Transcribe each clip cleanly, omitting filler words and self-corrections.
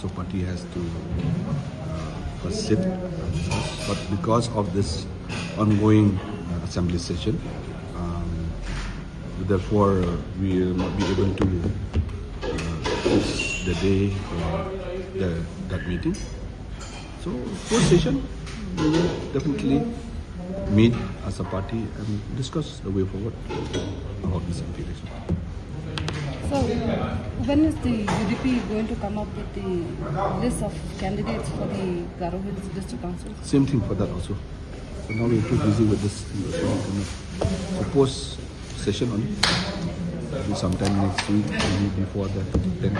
So party has to first sit and discuss. But because of this ongoing assembly session, therefore we will not be able to fix the day for that meeting. So fourth session, we will definitely meet as a party and discuss the way forward about this integration. So, when is the UDP going to come up with the list of candidates for the Garo Hills District Council? Same thing for that also. So now we're too busy with this. So post session only. Maybe sometime next week, maybe before that, then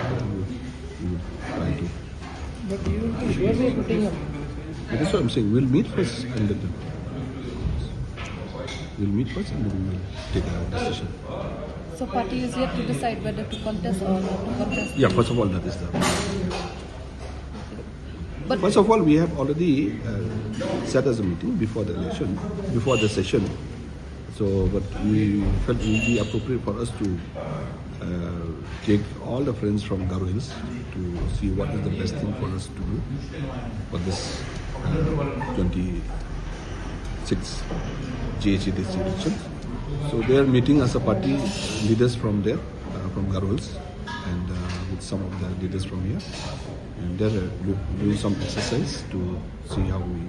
we will try to. But you will be surely putting up. That's what I'm saying. We'll meet first and then we will take a decision. So, party is yet to decide whether to contest or not to contest. Yeah, first of all, that is the. But First of all, we have already set as a meeting before the election, before the session. So, but we felt it would be appropriate for us to take all the friends from Garo Hills to see what is the best thing for us to do for this 26 GHC district elections. So they are meeting as a party leaders from there, from Garo Hills, and with some of the leaders from here. And they're doing some exercise to see how we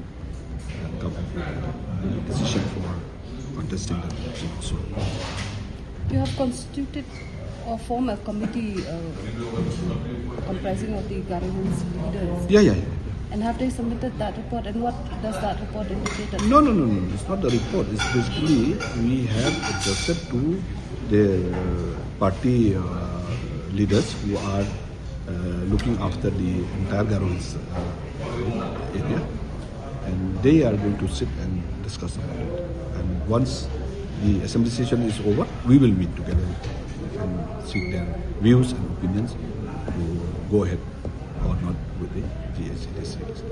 come up with a decision for contesting the election. So you have constituted or formed a committee comprising of the Garo Hills leaders. yeah. And have they submitted that report? And what does that report indicate? No. It's not the report. It's basically we have adjusted to the party leaders who are looking after the entire Garo Hills area, and they are going to sit and discuss about it. And once the assembly session is over, we will meet together and seek their views and opinions to go ahead or not with the GHC district.